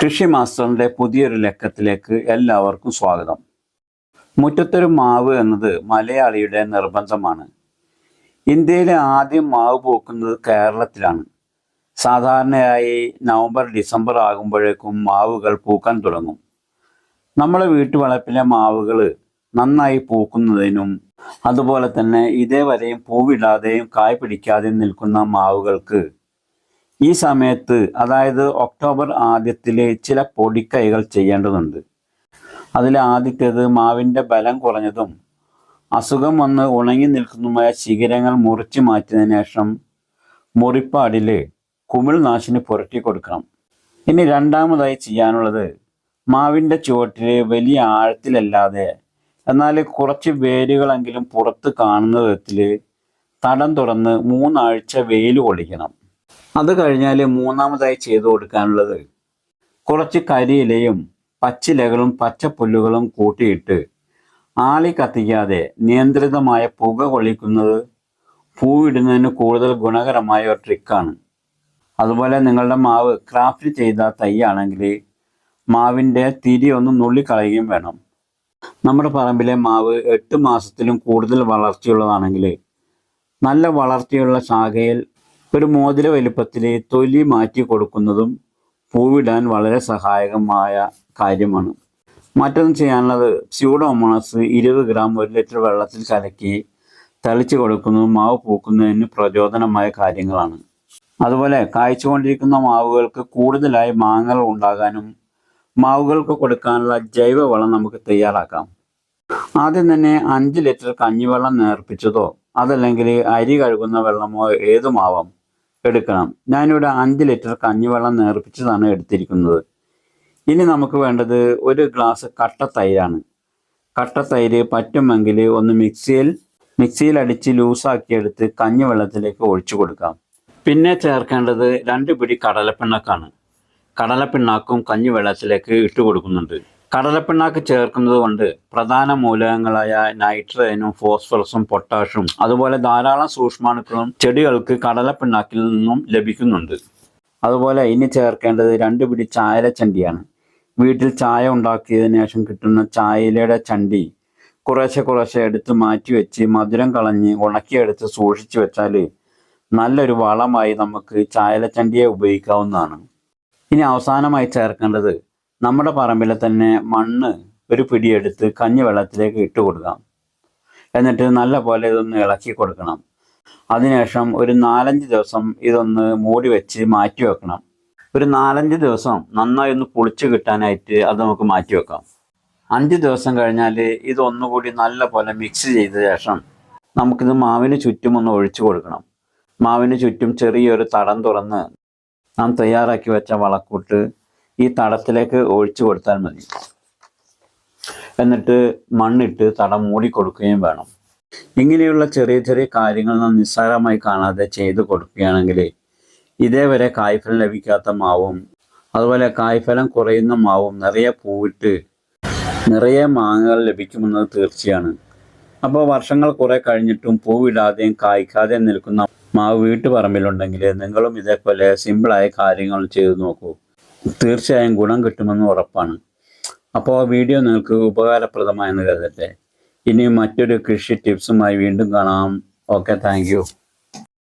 കൃഷി മാസ്റ്ററിൻ്റെ പുതിയൊരു ലക്കത്തിലേക്ക് എല്ലാവർക്കും സ്വാഗതം. മുറ്റത്തൊരു മാവ് എന്നത് മലയാളിയുടെ നിർബന്ധമാണ്. ഇന്ത്യയിലെ ആദ്യം മാവ് പൂക്കുന്നത് കേരളത്തിലാണ്. സാധാരണയായി നവംബർ ഡിസംബർ ആകുമ്പോഴേക്കും മാവുകൾ പൂക്കാൻ തുടങ്ങും. നമ്മളെ വീട്ടുവളപ്പിലെ മാവുകൾ നന്നായി പൂക്കുന്നതിനും അതുപോലെ തന്നെ ഇതേവരെയും പൂവിടാതെയും കായ് പിടിക്കാതെയും നിൽക്കുന്ന മാവുകൾക്ക് ഈ സമയത്ത്, അതായത് ഒക്ടോബർ ആദ്യത്തിലെ ചില പൊടിക്കൈകൾ ചെയ്യേണ്ടതുണ്ട്. അതിൽ ആദ്യത്തേത് മാവിൻ്റെ ബലം കുറഞ്ഞതും അസുഖം വന്ന് ഉണങ്ങി നിൽക്കുന്നതുമായ ശിഖരങ്ങൾ മുറിച്ച് മാറ്റിയതിനു ശേഷം മുറിപ്പാടിൽ കുമിൾനാശിനി പുരട്ടി കൊടുക്കണം. ഇനി രണ്ടാമതായി ചെയ്യാനുള്ളത്, മാവിൻ്റെ ചുവട്ടിൽ വലിയ ആഴത്തിലല്ലാതെ എന്നാൽ കുറച്ച് വേരുകളെങ്കിലും പുറത്ത് കാണുന്ന വിധത്തിൽ തടം തുറന്ന് 3 ആഴ്ച വെയിൽ കൊള്ളിക്കണം. അത് കഴിഞ്ഞാൽ മൂന്നാമതായി ചെയ്തു കൊടുക്കാനുള്ളത്, കുറച്ച് കരിയിലയും പച്ചിലകളും പച്ചപ്പുല്ലുകളും കൂട്ടിയിട്ട് ആളി കത്തിക്കാതെ നിയന്ത്രിതമായ പുക കൊള്ളിക്കുന്നത് പൂവിടുന്നതിന് കൂടുതൽ ഗുണകരമായ ഒരു ട്രിക്കാണ്. അതുപോലെ നിങ്ങളുടെ മാവ് ക്രാഫ്റ്റ് ചെയ്ത തൈയാണെങ്കിൽ മാവിൻ്റെ തിരി ഒന്ന് നുള്ളിക്കളയുകയും വേണം. നമ്മുടെ പറമ്പിലെ മാവ് 8 മാസത്തിലും കൂടുതൽ വളർച്ചയുള്ളതാണെങ്കിൽ നല്ല വളർച്ചയുള്ള ശാഖയിൽ ഒരു മോതിര വലുപ്പത്തിൽ തൊലി മാറ്റി കൊടുക്കുന്നതും പൂവിടാൻ വളരെ സഹായകമായ കാര്യമാണ്. മറ്റൊന്ന് ചെയ്യാനുള്ളത്, സ്യൂഡോമോണസ് 20 ഗ്രാം 1 ലിറ്റർ വെള്ളത്തിൽ കലക്കി തളിച്ചു കൊടുക്കുന്നതും മാവ് പൂക്കുന്നതിന് പ്രചോദനമായ കാര്യങ്ങളാണ്. അതുപോലെ കായ്ച്ചുകൊണ്ടിരിക്കുന്ന മാവുകൾക്ക് കൂടുതലായി മാങ്ങകൾ ഉണ്ടാകാനും മാവുകൾക്ക് കൊടുക്കാനുള്ള ജൈവവളം നമുക്ക് തയ്യാറാക്കാം. ആദ്യം തന്നെ 5 ലിറ്റർ കഞ്ഞിവെള്ളം നേർപ്പിച്ചതോ അതല്ലെങ്കിൽ അരി കഴുകുന്ന വെള്ളമോ ഏതുമാവാം എടുക്കണം. ഞാനിവിടെ 5 ലിറ്റർ കഞ്ഞിവെള്ളം നേർപ്പിച്ചതാണ് എടുത്തിരിക്കുന്നത്. ഇനി നമുക്ക് വേണ്ടത് 1 ഗ്ലാസ് കട്ട തൈരാണ്. കട്ട തൈര് പറ്റുമെങ്കിൽ ഒന്ന് മിക്സിയിൽ അടിച്ച് ലൂസാക്കിയെടുത്ത് കഞ്ഞിവെള്ളത്തിലേക്ക് ഒഴിച്ചു കൊടുക്കാം. പിന്നെ ചേർക്കേണ്ടത് 2 പിടി കടലപ്പിണ്ണാക്കാണ്. കടലപ്പിണ്ണാക്കും കഞ്ഞിവെള്ളത്തിലേക്ക് ഇട്ട് കൊടുക്കുന്നുണ്ട്. കടലപ്പിണ്ണാക്ക് ചേർക്കുന്നത് കൊണ്ട് പ്രധാന മൂലകങ്ങളായ നൈട്രജനും ഫോസ്ഫറസും പൊട്ടാഷും അതുപോലെ ധാരാളം സൂക്ഷ്മാണുക്കളും ചെടികൾക്ക് കടലപ്പിണ്ണാക്കിൽ നിന്നും ലഭിക്കുന്നുണ്ട്. അതുപോലെ ഇനി ചേർക്കേണ്ടത് 2 പിടി ചായലച്ചണ്ടിയാണ്. വീട്ടിൽ ചായ ഉണ്ടാക്കിയതിനു ശേഷം കിട്ടുന്ന ചായയിലയുടെ ചണ്ടി കുറേശ്ശെ എടുത്ത് മാറ്റി വെച്ച് മധുരം കളഞ്ഞ് ഉണക്കിയെടുത്ത് സൂക്ഷിച്ചു വെച്ചാൽ നല്ലൊരു വളമായി നമുക്ക് ചായലച്ചണ്ടിയെ ഉപയോഗിക്കാവുന്നതാണ്. ഇനി അവസാനമായി ചേർക്കേണ്ടത്, നമ്മുടെ പറമ്പിലെ തന്നെ മണ്ണ് ഒരു പിടിയെടുത്ത് കഞ്ഞിവെള്ളത്തിലേക്ക് ഇട്ട് കൊടുക്കാം. എന്നിട്ട് നല്ല പോലെ ഇതൊന്ന് ഇളക്കി കൊടുക്കണം. അതിനുശേഷം ഒരു 4-5 ദിവസം ഇതൊന്ന് മൂടി വെച്ച് മാറ്റി വെക്കണം. ഒരു 4-5 ദിവസം നന്നായി ഒന്ന് പൊളിച്ച് കിട്ടാനായിട്ട് അത് നമുക്ക് മാറ്റി വെക്കാം. 5 ദിവസം കഴിഞ്ഞാൽ ഇതൊന്നുകൂടി നല്ല പോലെ മിക്സ് ചെയ്ത ശേഷം നമുക്കിത് മാവിന് ചുറ്റും ഒന്ന് ഒഴിച്ചു കൊടുക്കണം. മാവിന് ചുറ്റും ചെറിയൊരു തടം തുറന്ന് നാം തയ്യാറാക്കി വെച്ച വളക്കൂട്ട് ഈ തടത്തിലേക്ക് ഒഴിച്ചു കൊടുത്താൽ മതി. എന്നിട്ട് മണ്ണിട്ട് തടം മൂടി കൊടുക്കുകയും വേണം. ഇങ്ങനെയുള്ള ചെറിയ കാര്യങ്ങൾ നാം നിസ്സാരമായി കാണാതെ ചെയ്തു കൊടുക്കുകയാണെങ്കിൽ ഇതേവരെ കായ്ഫലം ലഭിക്കാത്ത മാവും അതുപോലെ കായ്ഫലം കുറയുന്ന മാവും നിറയെ പൂവിട്ട് നിറയെ മാങ്ങകൾ ലഭിക്കുമെന്നത് തീർച്ചയാണ്. അപ്പോൾ വർഷങ്ങൾ കുറെ കഴിഞ്ഞിട്ടും പൂവിടാതെയും കായ്ക്കാതെയും നിൽക്കുന്ന മാവ് വീട്ടുപറമ്പിലുണ്ടെങ്കിൽ നിങ്ങളും ഇതേപോലെ സിമ്പിളായ കാര്യങ്ങൾ ചെയ്തു നോക്കൂ. തീർച്ചയായും ഗുണം കിട്ടുമെന്ന് ഉറപ്പാണ്. അപ്പോൾ വീഡിയോ നിങ്ങൾക്ക് ഉപകാരപ്രദമായെന്ന് കരുതട്ടെ. ഇനി മറ്റൊരു കൃഷി ടിപ്സുമായി വീണ്ടും കാണാം. Okay, thank you.